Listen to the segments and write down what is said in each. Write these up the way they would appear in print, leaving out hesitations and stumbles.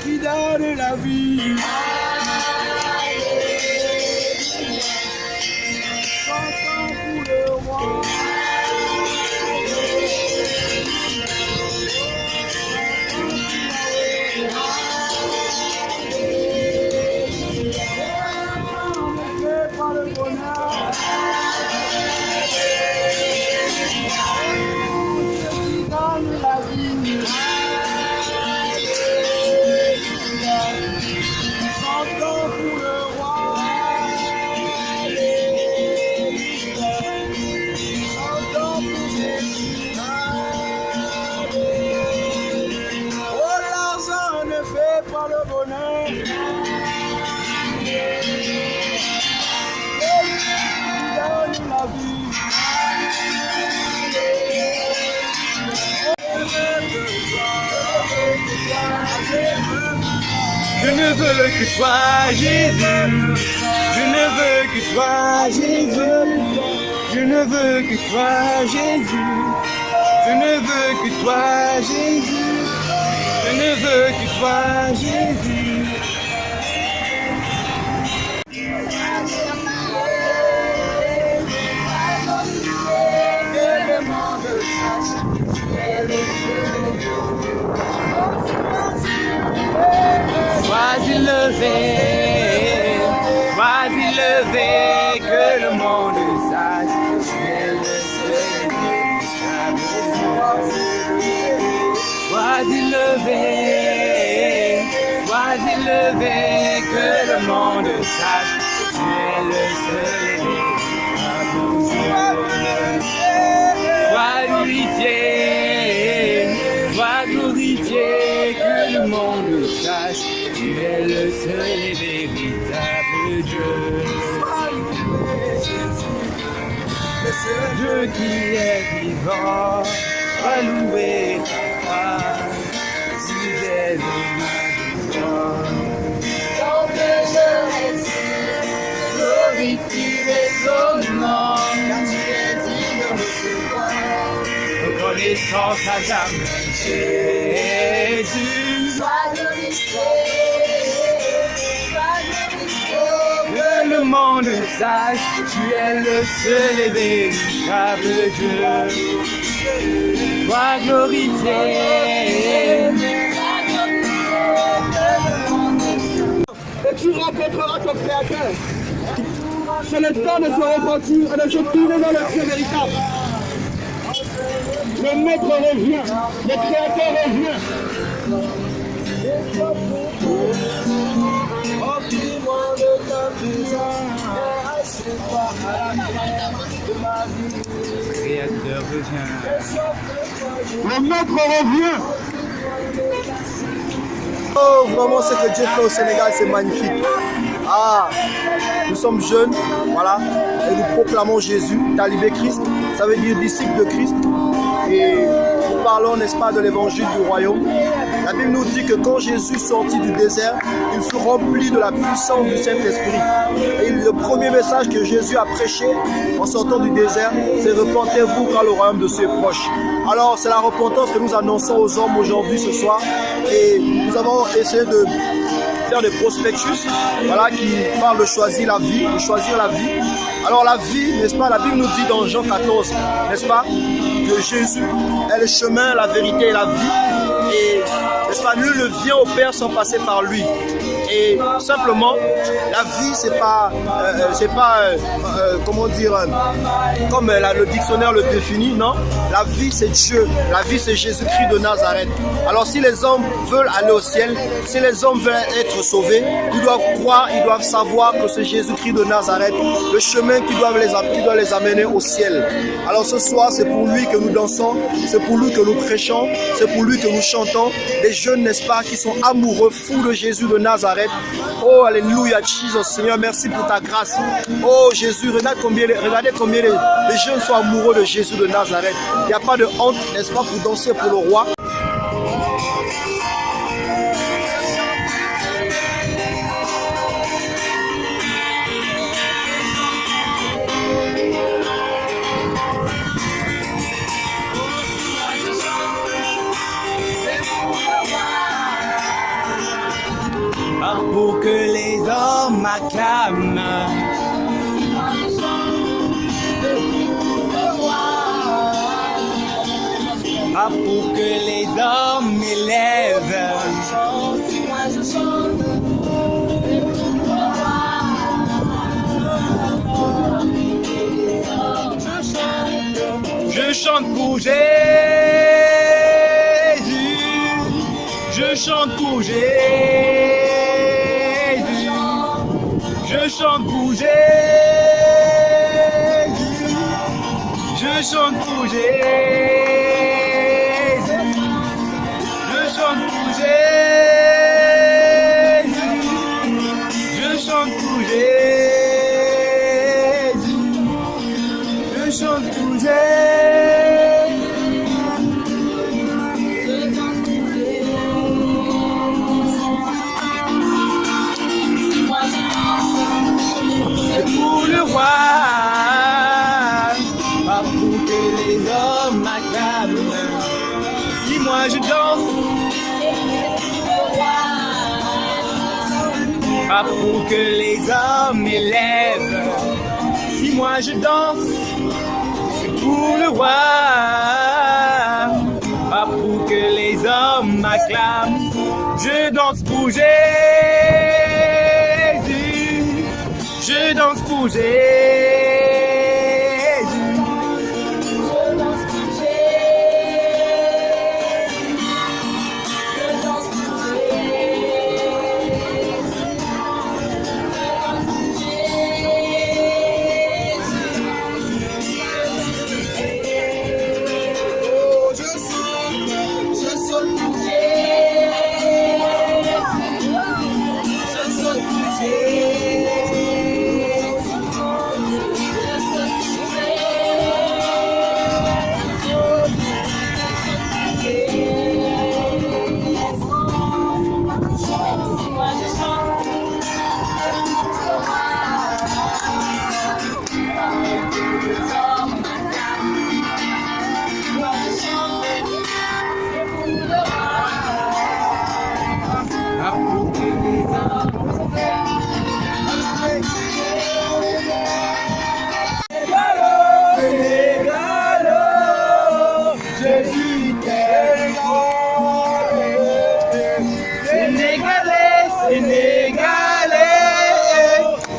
qui donne la vie. Chantons pour le roi. Par le bonheur. Qui donne la vie. Chantons pour le roi. Chantons pour Jésus. Oh, l'argent ne fait pas le bonheur. Donne la vie. Je ne veux que toi, Jésus. Je ne veux que toi, Jésus. Je ne veux que toi, Jésus. Je ne veux que toi, Jésus. Je ne veux que toi, Jésus. Sois élevé, que le monde sache, tu es le seul véritable. Sois élevé, que le monde sache, tu es le seul véritable. Sois glorifié, que le monde sache, tu es le seul et véritable Dieu. Dieu qui est vivant, sois loué, si belle ma gloire. Tant que je respire, glorifie ton nom, car tu es digne de recevoir reconnaissance à jamais, Jésus. Sois glorifié, Que le monde sache, tu es le seul et véritable Dieu. Sois glorifié. Et tu rencontreras ton Créateur. C'est le temps de se repentir et de se tourner vers le Dieu véritable. Le Maître revient, le Créateur revient. Remplis-moi de ta présence, Créateur revient. le Maître revient. Oh, vraiment, ce que Dieu fait au Sénégal, c'est magnifique. Ah, nous sommes jeunes, voilà, et nous proclamons Jésus, talibé Christ, ça veut dire disciple de Christ. Et nous parlons, n'est-ce pas, de l'évangile du royaume. La Bible nous dit que quand Jésus sortit du désert, il fut rempli de la puissance du Saint-Esprit. Et le premier message que Jésus a prêché en sortant du désert, c'est repentez-vous car le royaume de Dieu est proche. Alors c'est la repentance que nous annonçons aux hommes aujourd'hui, ce soir. Et nous avons essayé de faire des prospectus, voilà, qui parlent de choisir la vie, de choisir la vie. Alors la vie, n'est-ce pas, la Bible nous dit dans Jean 14, n'est-ce pas, que Jésus est le chemin, la vérité et la vie. Et, n'est-ce pas, nul ne vient au Père sans passer par lui. Et simplement, la vie, c'est pas comment dire, comme le dictionnaire le définit, non. La vie, c'est Dieu. La vie, c'est Jésus-Christ de Nazareth. Alors, si les hommes veulent aller au ciel, si les hommes veulent être sauvés, ils doivent croire, ils doivent savoir que c'est Jésus-Christ de Nazareth, le chemin qui doit les amener au ciel. Alors, ce soir, c'est pour lui que nous dansons, c'est pour lui que nous prêchons, c'est pour lui que nous chantons. Des jeunes, n'est-ce pas, qui sont amoureux, fous de Jésus de Nazareth. Oh, alléluia, Jesus, Seigneur, merci pour ta grâce. Oh, Jésus, regardez combien les jeunes sont amoureux de Jésus de Nazareth. Il n'y a pas de honte, n'est-ce pas, pour danser pour le roi. m'acclament. Pas pour que les hommes m'élèvent. Je chante pour Jésus, je chante pour Jésus, je chante pour Jésus, je chante pour Jésus, je chante pour Jésus, je chante pour Jésus, je chante pour Jésus. Pour le roi, pas pour que les hommes m'acclament. Si moi je danse, pas pour que les hommes m'élèvent. Si moi je danse, c'est pour le roi, pas pour que les hommes m'acclament. Je danse pour Jésus. Je danse pour Jésus. Je danse pour Jésus. Je danse pour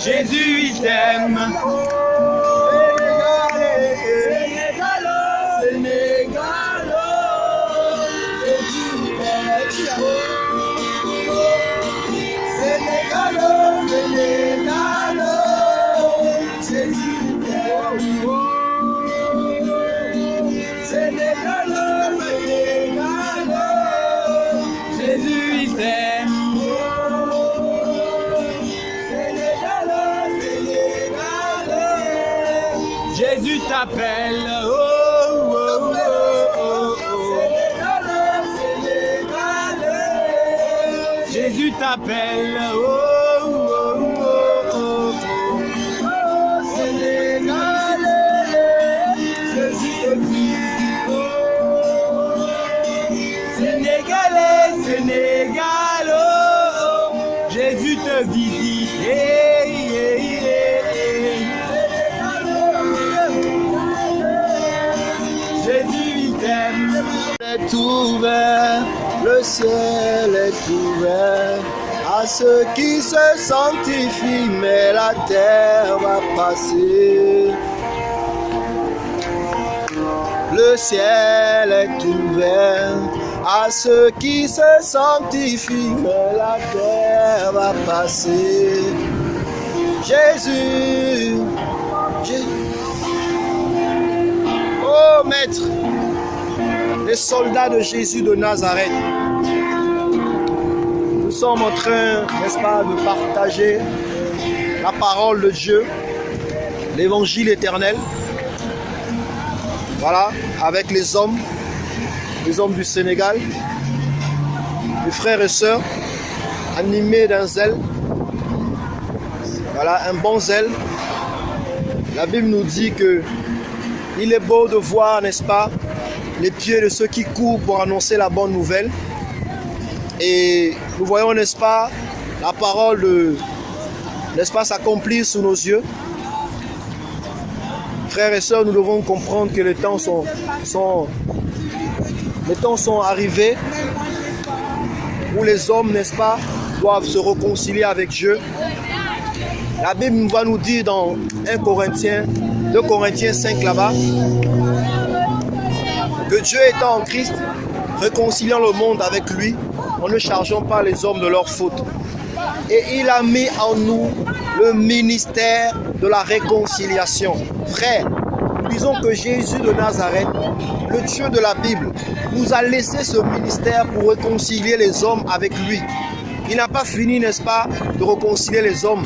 Jésus, il t'aime. Jésus, il t'aime. Jésus t'appelle, oh, oh, oh, oh, oh. Jésus t'appelle, oh, oh, oh, oh, oh. Jésus te visite, oh. Sénégalais, Sénégal, oh. Jésus te visite, hey, hey, hey. Jésus il t'aime. Est ouvert, le ciel est ouvert à ceux qui se sanctifient, mais la terre va passer. Le ciel est ouvert à ceux qui se sanctifient, mais la terre va passer. Jésus, Jésus. Oh maître, les soldats de Jésus de Nazareth, nous sommes en train, n'est-ce pas, de partager la parole de Dieu, l'évangile éternel, voilà, avec les hommes du Sénégal, les frères et sœurs, animés d'un zèle, voilà, un bon zèle. La Bible nous dit que il est beau de voir, n'est-ce pas, les pieds de ceux qui courent pour annoncer la bonne nouvelle. Et nous voyons, n'est-ce pas, la parole n'est-ce pas, s'accomplir sous nos yeux. Frères et sœurs, nous devons comprendre que les temps sont arrivés où les hommes, n'est-ce pas, doivent se réconcilier avec Dieu. La Bible va nous dire dans 2 Corinthiens 5 là-bas, que Dieu étant en Christ, réconciliant le monde avec lui, en ne chargeant pas les hommes de leurs fautes. Et il a mis en nous le ministère de la réconciliation. Frère, disons que Jésus de Nazareth, le Dieu de la Bible, nous a laissé ce ministère pour réconcilier les hommes avec lui. Il n'a pas fini, n'est-ce pas, de réconcilier les hommes.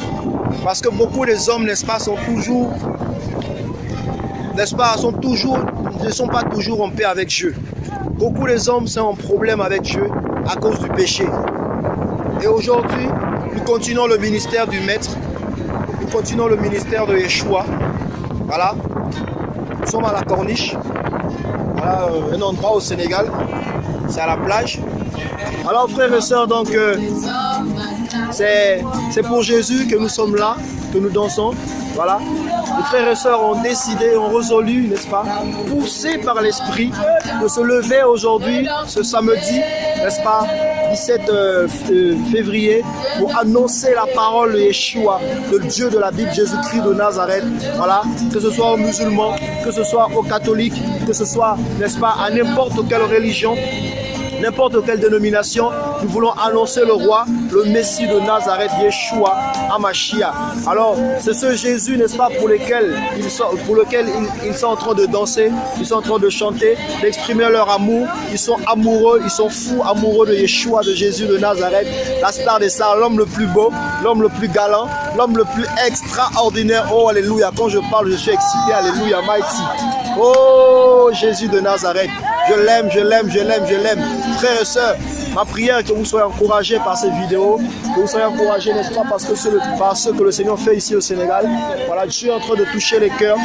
Parce que beaucoup des hommes, n'est-ce pas, ne sont pas toujours en paix avec Dieu. Beaucoup des hommes sont en problème avec Dieu à cause du péché. Et aujourd'hui, nous continuons le ministère du Maître. Nous continuons le ministère de Yeshua. Voilà. Nous sommes à la Corniche. Voilà, un endroit au Sénégal. C'est à la plage. Alors frères et sœurs, donc c'est pour Jésus que nous sommes là, que nous dansons. Voilà. Les frères et sœurs ont décidé, ont résolu, n'est-ce pas, poussés par l'Esprit, de se lever aujourd'hui, ce samedi, n'est-ce pas, 17 février, pour annoncer la parole de Yeshua, de Dieu de la Bible, Jésus-Christ de Nazareth. Voilà, que ce soit aux musulmans, que ce soit aux catholiques, que ce soit, n'est-ce pas, à n'importe quelle religion, n'importe quelle dénomination, nous voulons annoncer le roi, le Messie de Nazareth, Yeshua HaMashiach. Alors, c'est ce Jésus, n'est-ce pas, pour lequel ils sont en train de danser, ils sont en train de chanter, d'exprimer leur amour. Ils sont amoureux, ils sont fous, amoureux de Yeshua, de Jésus de Nazareth, la star des stars, l'homme le plus beau, l'homme le plus galant, l'homme le plus extraordinaire. Oh, alléluia, quand je parle, je suis excité, alléluia, mighty. Oh, Jésus de Nazareth, je l'aime, je l'aime, je l'aime, je l'aime. Frères et sœurs, ma prière est que vous soyez encouragés par cette vidéo, que vous soyez encouragés, n'est-ce pas, par ce que le Seigneur fait ici au Sénégal. Voilà, Dieu est en train de toucher les cœurs,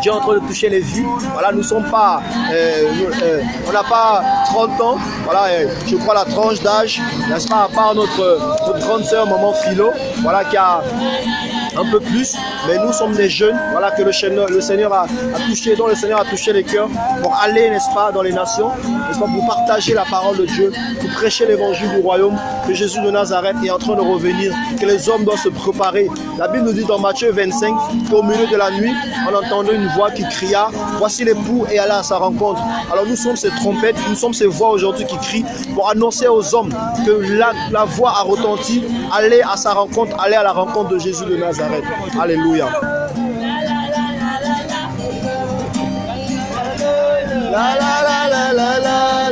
Dieu est en train de toucher les vies. Voilà, nous ne sommes pas, on n'a pas 30 ans, voilà, je crois la tranche d'âge, n'est-ce pas, à part notre grande sœur, maman Philo, voilà, qui a un peu plus, mais nous sommes des jeunes, voilà, que le Seigneur a touché, dont le Seigneur a touché les cœurs pour aller, n'est-ce pas, dans les nations, n'est-ce pas, pour partager la parole de Dieu, pour prêcher l'évangile du royaume, que Jésus de Nazareth est en train de revenir, que les hommes doivent se préparer. La Bible nous dit dans Matthieu 25 qu'au milieu de la nuit, on entendait une voix qui cria, voici l'époux et allez à sa rencontre. Alors nous sommes ces trompettes, nous sommes ces voix aujourd'hui qui crient pour annoncer aux hommes que la voix a retenti, allez à sa rencontre, allez à la rencontre de Jésus de Nazareth. Alléluia. La la la la la la.